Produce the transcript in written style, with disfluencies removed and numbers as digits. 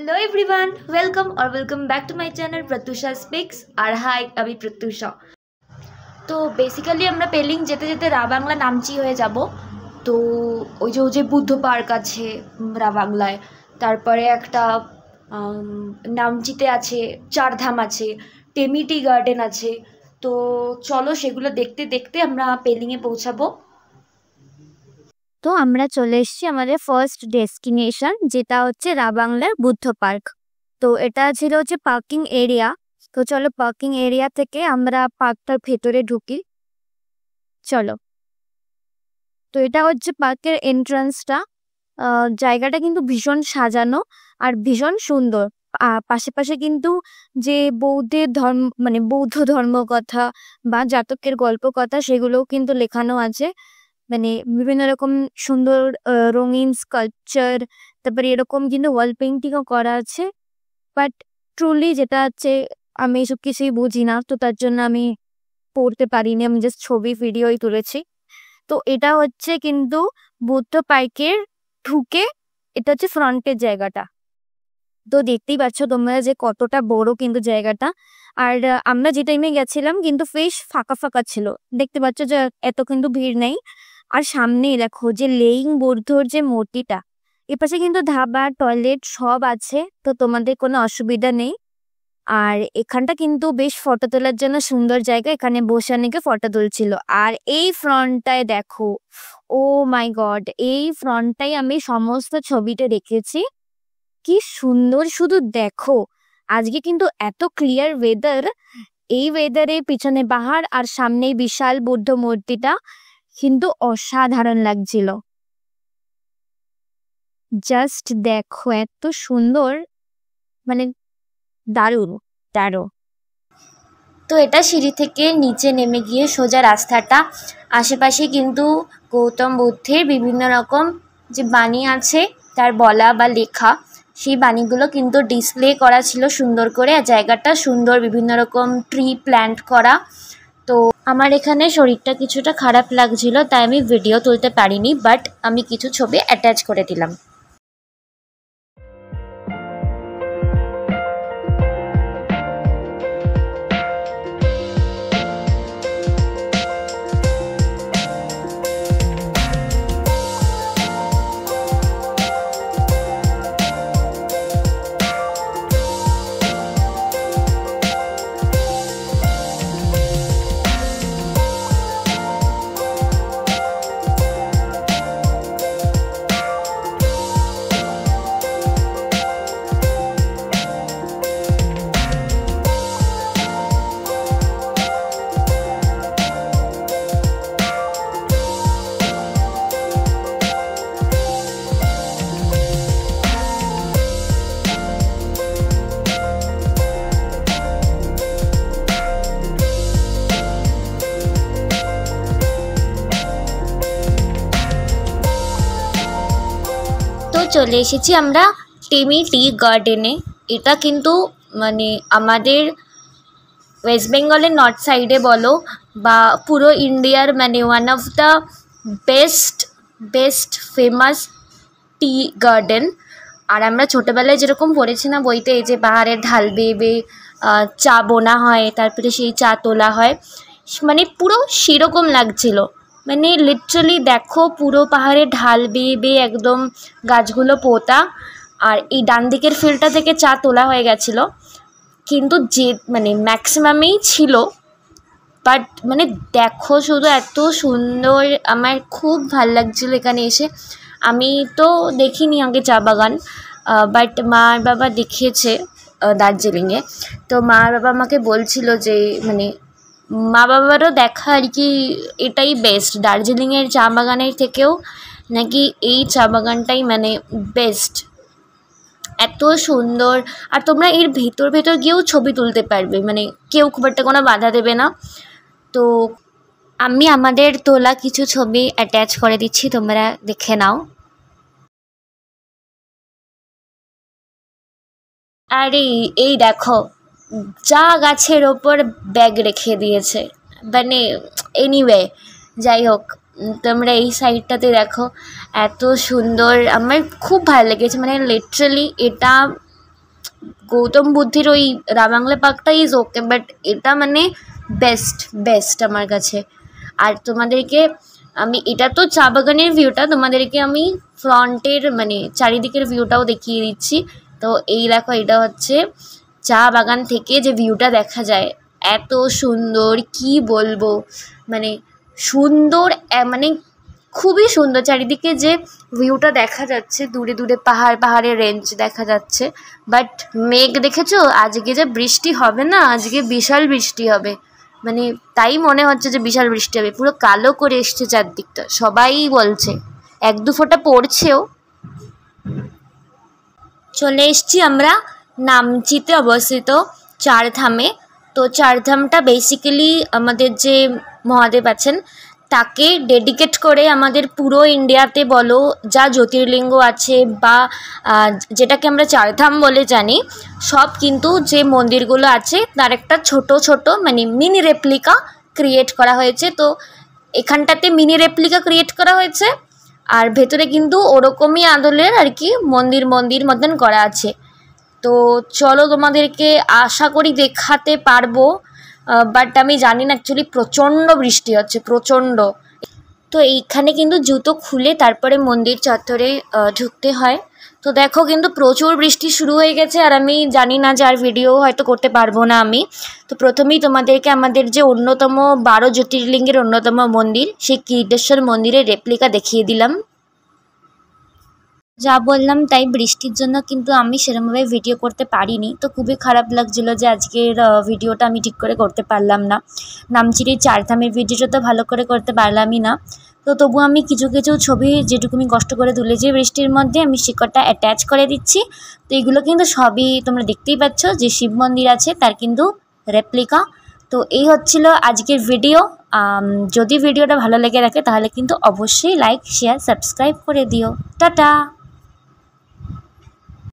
Hello everyone, welcome और welcome back to my channel Pratyusha speaks. और hi আমি প্রত্যুষা। তো বেসিক্যালি আমরা পেলিং যেতে যেতে রাবাংলা নামচি হয়ে যাব। তো ওই যে বুদ্ধ পার্ক আছে রাবাংলায়, তারপরে একটা নামচিতে আছে চারধাম আছে, টেমিটি গার্ডেন আছে। তো চলো সেগুলো দেখতে দেখতে আমরা পেলিংয়ে পৌঁছাবো। তো আমরা চলে এসেছি আমাদের ফার্স্ট ডেস্টিনেশন, যেটা হচ্ছে রাবাংলার বুদ্ধ পার্ক। তো এটা ছিল হচ্ছে পার্কিং এরিয়া। তো চলো পার্কিং এরিয়া থেকে আমরা পার্কটার ভেতরে ঢুকি। চলো। তো এটা হচ্ছে পার্কের এন্ট্রান্সটা। জায়গাটা কিন্তু ভীষণ সাজানো আর ভীষণ সুন্দর। পাশে পাশে কিন্তু যে বৌদ্ধ ধর্মকথা বা জাতকের গল্প কথা সেগুলোও কিন্তু লেখানো আছে। মানে বিভিন্ন রকম সুন্দর রঙিন স্কাল্পচার, তারপরে এরকম কিন্তু ওয়াল পেন্টিংও করা আছে। বাট ট্রুলি যেটা হচ্ছে আমি এসব কিছুই বুঝি না, তো তার জন্য আমি পড়তে পারিনি, আমি জাস্ট ছবি ভিডিওই তুলেছি। তো এটা হচ্ছে কিন্তু বুদ্ধ পার্কের ঢুকে এটা হচ্ছে ফ্রন্টের জায়গাটা। তো দেখতেই পাচ্ছ তোমরা যে কতটা বড় কিন্তু জায়গাটা। আর আমরা যে টাইমে গেছিলাম কিন্তু বেশ ফাঁকা ফাঁকা ছিল, দেখতে পাচ্ছ যে এত কিন্তু ভিড় নেই। আর সামনেই দেখো যে লেইং বুদ্ধর যে মূর্তিটা, এপাশে কিন্তু ধাবা টয়লেট সব আছে, তো তোমাদের কোনো অসুবিধা নেই। আর এখানটা কিন্তু বেশ ফটো তোলার জন্য সুন্দর জায়গা, এখানে বসে অনেকে ফটো তুলছিল। আর এই ফ্রন্টটায় দেখো, ও মাই গড, এই ফ্রন্টটাই আমি সমস্ত ছবিটা দেখেছি। কি সুন্দর, শুধু দেখো। আজকে কিন্তু এত ক্লিয়ার ওয়েদার, এই ওয়েদারে পিছনে পাহাড় আর সামনেই বিশাল বুদ্ধ মূর্তিটা কিন্তু অসাধারণ লাগছিল। জাস্ট দেখো এত সুন্দর, মানে দারুণ দারুণ। তো এটা সিঁড়ি থেকে নিচে নেমে গিয়ে সোজা রাস্তাটা, আশেপাশে কিন্তু গৌতম বুদ্ধের বিভিন্ন রকম যে বাণী আছে তার বলা বা লেখা, সেই বাণীগুলো কিন্তু ডিসপ্লে করা ছিল সুন্দর করে। আর জায়গাটা সুন্দর, বিভিন্ন রকম ট্রি প্ল্যান্ট করা। তো আমার এখানে শরীরটা কিছুটা খারাপ লাগছিল, তাই আমি ভিডিও তুলতে পারিনি, বাট আমি কিছু ছবি অ্যাটাচ করে দিলাম। চলে এসেছি আমরা টেমিটি গার্ডেনে। এটা কিন্তু মানে আমাদের ওয়েস্ট বেঙ্গলের নর্থ সাইডে বলো বা পুরো ইন্ডিয়ার মানে one of the best famous tea garden. আর আমরা ছোটোবেলায় যেরকম পড়েছি না বইতে, এই যে পাহাড়ের ঢাল বেয়ে বেয়ে চা বোনা হয়, তারপরে সেই চা তোলা হয়, মানে পুরো সেরকম লাগছিল। মানে লিটারালি দেখো, পুরো পাহাড়ের ঢাল বেয়ে বেয়ে একদম গাছগুলো পোতা, আর এই ডান দিকের ফিল্ডটা থেকে চা তোলা হয়ে গেছিলো। কিন্তু যে মানে ম্যাক্সিমামেই ছিল, বাট মানে দেখো শুধু এত সুন্দর, আমার খুব ভাল লাগছিল এখানে এসে। আমি তো দেখিনি আগে চা বাগান, বাট মা আর বাবা দেখিয়েছে দার্জিলিংয়ে। তো মা আর বাবা আমাকে বলছিল যে মানে মা বাবারও দেখা আর কি এটাই বেস্ট, দার্জিলিংয়ের চা বাগানের থেকেও নাকি এই চা বাগানটাই মানে বেস্ট, এত সুন্দর। আর তোমরা এর ভেতর গিয়েও ছবি তুলতে পারবে, মানে কেউ খুব একটা কোনো বাধা দেবে না। তো আমি আমাদের তোলা কিছু ছবি অ্যাটাচ করে দিচ্ছি, তোমরা দেখে নাও। আরে এই দেখো, চা গাছের ওপর ব্যাগ রেখে দিয়েছে, মানে এনিওয়ে যাই হোক, তোমরা এই সাইডটাতে দেখো এত সুন্দর, আমার খুব ভালো লেগেছে। মানে লিটারালি এটা গৌতম বুদ্ধের ওই রাবাংলা পার্কটা ইজ ওকে, বাট এটা মানে বেস্ট আমার কাছে। আর তোমাদেরকে আমি, এটা তো চা বাগানের ভিউটা, তোমাদেরকে আমি ফ্রন্টের মানে চারিদিকের ভিউটাও দেখিয়ে দিচ্ছি। তো এই দেখো, এটা হচ্ছে চা বাগান থেকে যে ভিউটা দেখা যায়, এত সুন্দর কি বলবো, মানে সুন্দর, মানে খুবই সুন্দর। চারিদিকে যে ভিউটা দেখা যাচ্ছে, দূরে দূরে পাহাড়ের রেঞ্জ দেখা যাচ্ছে। বাট মেঘ দেখেছো, আজকে যে বৃষ্টি হবে না, আজকে বিশাল বৃষ্টি হবে, মানে তাই মনে হচ্ছে যে বিশাল বৃষ্টি হবে। পুরো কালো করে এসছে চারদিকটা, সবাই বলছে, 1-2 ফোঁটা পড়ছেও। চলে এসছি আমরা নামচিতে অবস্থিত চারধামে। তো চারধামটা বেসিক্যালি আমাদের যে মহাদেব আছেন তাকে ডেডিকেট করে আমাদের পুরো ইন্ডিয়াতে বলো যা জ্যোতির্লিঙ্গ আছে বা যেটাকে আমরা চারধাম বলে জানি, সব কিন্তু যে মন্দিরগুলো আছে তার একটা ছোট মানে মিনি রেপ্লিকা ক্রিয়েট করা হয়েছে। তো এখানটাতে মিনি রেপ্লিকা ক্রিয়েট করা হয়েছে, আর ভেতরে কিন্তু ওরকমই আদলের আর কি মন্দির মতন করা আছে। তো চলো তোমাদেরকে আশা করি দেখাতে পারবো, বাট আমি জানি না, অ্যাকচুয়ালি প্রচণ্ড বৃষ্টি হচ্ছে, প্রচণ্ড। তো এইখানে কিন্তু জুতো খুলে তারপরে মন্দির চত্বরে ঢুকতে হয়। তো দেখো কিন্তু প্রচুর বৃষ্টি শুরু হয়ে গেছে, আর আমি জানি না যে আর ভিডিও হয়তো করতে পারবো না আমি। তো প্রথমেই তোমাদেরকে আমাদের যে অন্যতম 12 জ্যোতির্লিঙ্গের অন্যতম মন্দির, সেই কীর্তেশ্বর মন্দিরের রেপ্লিকা দেখিয়ে দিলাম। যা বললাম তাই, বৃষ্টির জন্য কিন্তু আমি সেরকমভাবে ভিডিও করতে পারিনি। তো খুবই খারাপ লাগছিলো যে আজকের ভিডিওটা আমি ঠিক করে করতে পারলাম না। নামচির এই চারধামের ভিডিওটা তো ভালো করে করতে পারলামই না। তো তবু আমি কিছু ছবি যেটুকু আমি কষ্ট করে তুলেছি বৃষ্টির মধ্যে, আমি শিকড়টা অ্যাটাচ করে দিচ্ছি। তো এগুলো কিন্তু সবই তোমরা দেখতেই পাচ্ছ, যে শিব মন্দির আছে তার কিন্তু রেপ্লিকা। তো এই হচ্ছিল আজকের ভিডিও। যদি ভিডিওটা ভালো লেগে থাকে তাহলে কিন্তু অবশ্যই লাইক, শেয়ার, সাবস্ক্রাইব করে দিও। টাটা।